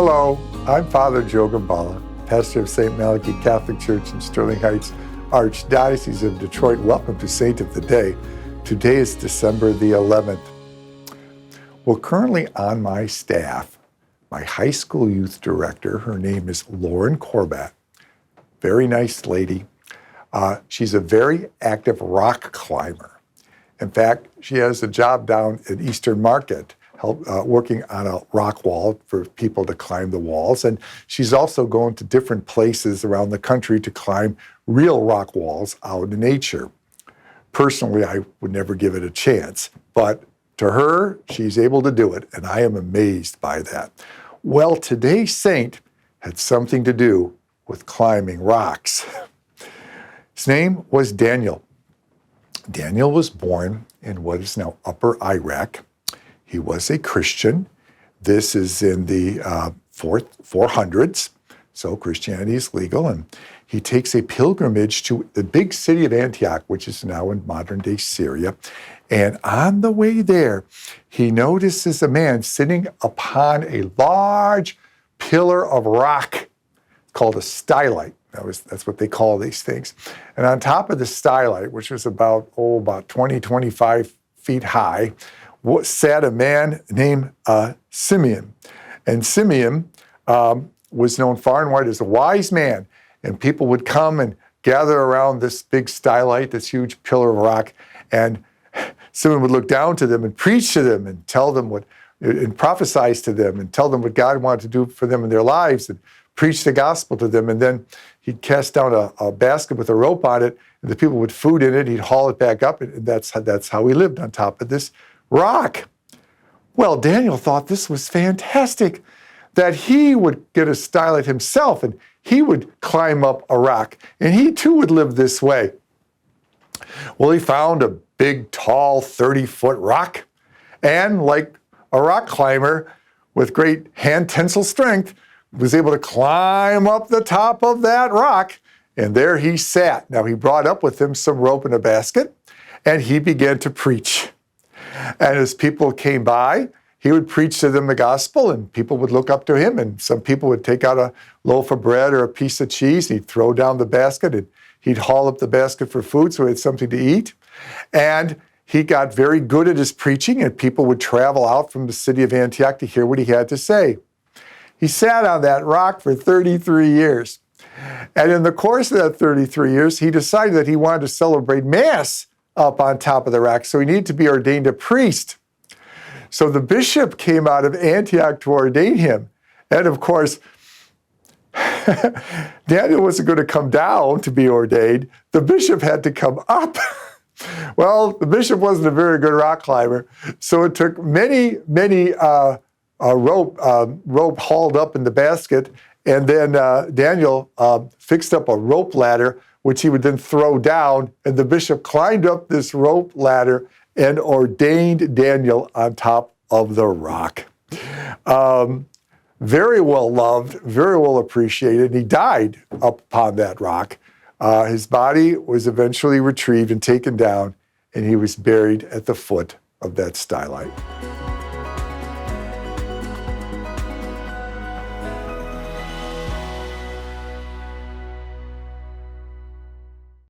Hello, I'm Father Joe Gambala, pastor of St. Malachi Catholic Church in Sterling Heights, Archdiocese of Detroit. Welcome to Saint of the Day. Today is December the 11th. Well, currently on my staff, my high school youth director, her name is Lauren Corbat. Very nice lady. She's a very active rock climber. In fact, she has a job down at Eastern Market, working on a rock wall for people to climb the walls. And she's also going to different places around the country to climb real rock walls out in nature. Personally, I would never give it a chance, but to her, she's able to do it, and I am amazed by that. Well, today's saint had something to do with climbing rocks. His name was Daniel. Daniel was born in what is now Upper Iraq. He was a Christian. This is in the 400s, so Christianity is legal, and he takes a pilgrimage to the big city of Antioch, which is now in modern-day Syria. And on the way there, he notices a man sitting upon a large pillar of rock called a stylite. That's what they call these things. And on top of the stylite, which was about 20, 25 feet high, sat a man named Simeon. And Simeon was known far and wide as a wise man. And people would come and gather around this big stylite, this huge pillar of rock, and Simeon would look down to them and preach to them and tell them and prophesize to them and tell them what God wanted to do for them in their lives and preach the gospel to them. And then he'd cast down a basket with a rope on it, and the people would food in it. He'd haul it back up, and that's how he lived, on top of this rock. Well, Daniel thought this was fantastic, that he would get a stylite himself, and he would climb up a rock, and he too would live this way. Well, he found a big, tall, 30-foot rock, and like a rock climber with great hand tensile strength, was able to climb up the top of that rock, and there he sat. Now, he brought up with him some rope and a basket, and he began to preach. And as people came by, he would preach to them the gospel, and people would look up to him, and some people would take out a loaf of bread or a piece of cheese, and he'd throw down the basket, and he'd haul up the basket for food so he had something to eat. And he got very good at his preaching, and people would travel out from the city of Antioch to hear what he had to say. He sat on that rock for 33 years. And in the course of that 33 years, he decided that he wanted to celebrate Mass up on top of the rock, so he needed to be ordained a priest. So the bishop came out of Antioch to ordain him. And of course, Daniel wasn't going to come down to be ordained. The bishop had to come up. Well, the bishop wasn't a very good rock climber, so it took many rope hauled up in the basket, and then Daniel fixed up a rope ladder, which he would then throw down, and the bishop climbed up this rope ladder and ordained Daniel on top of the rock. Very well loved, very well appreciated. He died up upon that rock. His body was eventually retrieved and taken down, and he was buried at the foot of that stylite.